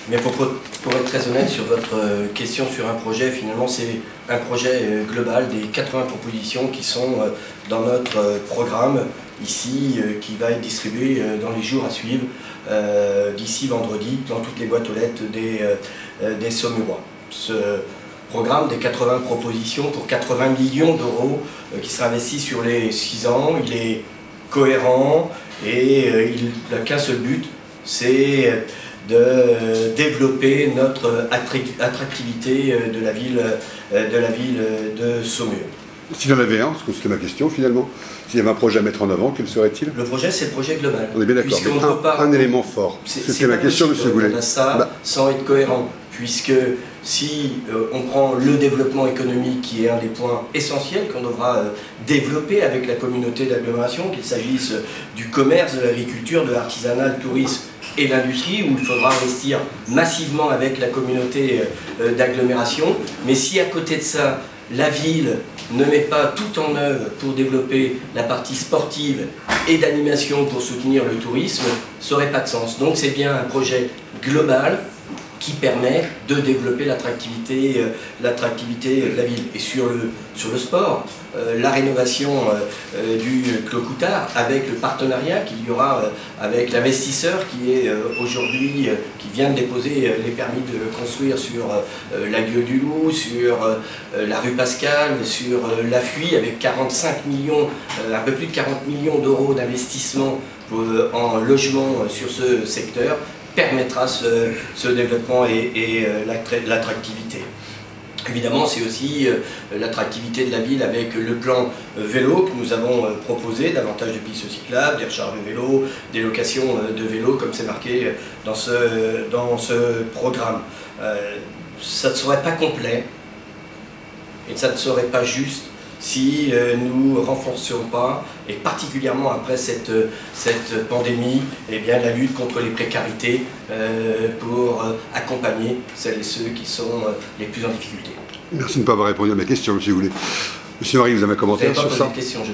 Mais pour être très honnête sur votre question sur un projet, finalement c'est un projet global des 80 propositions qui sont dans notre programme ici, qui va être distribué dans les jours à suivre, d'ici vendredi, dans toutes les boîtes aux lettres des Saumurois. Ce programme des 80 propositions pour 80 millions d'euros qui sera investi sur les 6 ans, il est cohérent et il n'a qu'un seul but, c'est de développer notre attractivité de la ville de Saumur. S'il y en avait un, parce que c'était ma question finalement, s'il y avait un projet à mettre en avant, quel serait-il? Le projet, c'est le projet global. On est bien d'accord, un élément fort. C'était ma question, monsieur Goulet. Sans être cohérent, puisque si on prend le développement économique qui est un des points essentiels qu'on devra développer avec la communauté d'agglomération, qu'il s'agisse du commerce, de l'agriculture, de l'artisanat, le tourisme et l'industrie, où il faudra investir massivement avec la communauté d'agglomération, mais si à côté de ça, la ville ne met pas tout en œuvre pour développer la partie sportive et d'animation pour soutenir le tourisme, ça n'aurait pas de sens. Donc c'est bien un projet global qui permet de développer l'attractivité de la ville. Et sur le sport, la rénovation du Clos Coutard avec le partenariat qu'il y aura avec l'investisseur qui est aujourd'hui, qui vient de déposer les permis de construire sur la Gueule du Loup, sur la rue Pascal, sur la Fuie, avec 45 millions, un peu plus de 40 millions d'euros d'investissement en logement sur ce secteur, permettra ce développement et l'attractivité. Évidemment, c'est aussi l'attractivité de la ville avec le plan vélo que nous avons proposé, davantage de pistes cyclables, des recharges de vélos, des locations de vélos, comme c'est marqué dans ce programme. Ça ne serait pas complet et ça ne serait pas juste si nous ne renforcions pas, et particulièrement après cette pandémie, eh bien, la lutte contre les précarités pour accompagner celles et ceux qui sont les plus en difficulté. Merci de ne pas avoir répondu à ma question, monsieur Goulet. Monsieur Marie, vous avez un commentaire sur ça? Question, je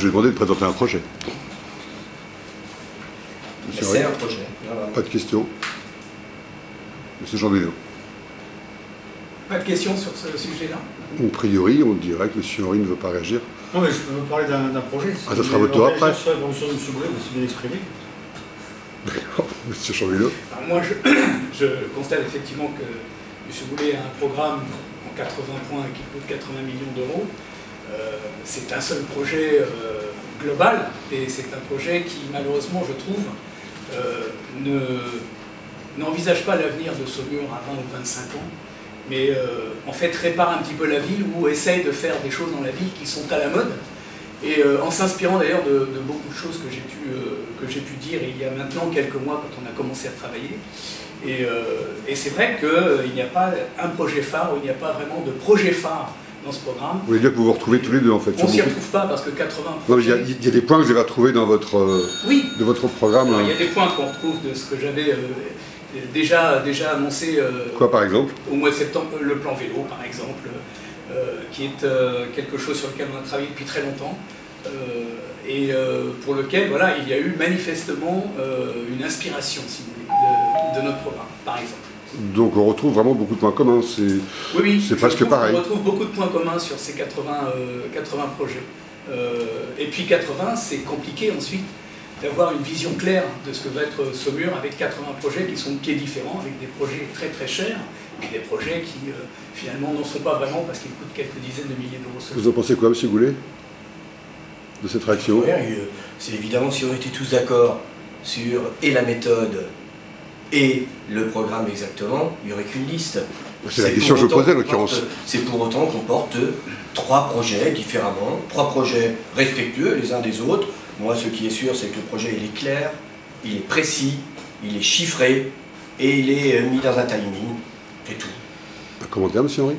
vais demander de présenter un projet. C'est un projet. Voilà. Pas de question. Monsieur Jean Bénéot. Pas de questions sur ce sujet-là? A priori, on dirait que M. Henry ne veut pas réagir. Non, mais je peux vous parler d'un projet. Ça sera votre tour après. Sur l'évolution de M. Goulet, vous bien exprimé. D'accord. M. Chanvilot. Moi, je constate effectivement que M. Goulet a un programme en 80 points qui coûte 80 millions d'euros. C'est un seul projet global et c'est un projet qui, malheureusement, je trouve, n'envisage pas l'avenir de Saumur à 20 ou 25 ans. Mais en fait répare un petit peu la ville ou essaye de faire des choses dans la ville qui sont à la mode. Et en s'inspirant d'ailleurs de beaucoup de choses que j'ai pu dire il y a maintenant quelques mois quand on a commencé à travailler. Et c'est vrai qu'il n'y a pas un projet phare, ou il n'y a pas vraiment de projet phare dans ce programme. Vous voulez dire que vous vous retrouvez tous les deux en fait? On ne s'y retrouve pas parce que 80... Non, il y a des points que vous avez retrouvés dans votre, de votre programme. Alors, il y a des points qu'on retrouve de ce que j'avais... déjà annoncé quoi par exemple? Au mois de septembre, le plan vélo par exemple, qui est quelque chose sur lequel on a travaillé depuis très longtemps et pour lequel voilà, il y a eu manifestement une inspiration si vous voulez, de notre programme par exemple. Donc on retrouve vraiment beaucoup de points communs, oui, c'est presque pareil. On retrouve beaucoup de points communs sur ces 80 projets. Et puis 80, c'est compliqué ensuite d'avoir une vision claire de ce que va être Saumur avec 80 projets qui sont de pieds différents, avec des projets très très chers, et des projets qui finalement n'en sont pas vraiment parce qu'ils coûtent quelques dizaines de milliers d'euros. Vous en pensez quoi, M. Goulet, de cette réaction? C'est évidemment, si on était tous d'accord sur et la méthode et le programme exactement, il n'y aurait qu'une liste. C'est la question que je posais en l'occurrence. C'est pour autant qu'on porte 3 projets différemment, 3 projets respectueux les uns des autres. Moi, ce qui est sûr, c'est que le projet il est clair, il est précis, il est chiffré et il est mis dans un timing. C'est tout. Un commentaire, M. Henry?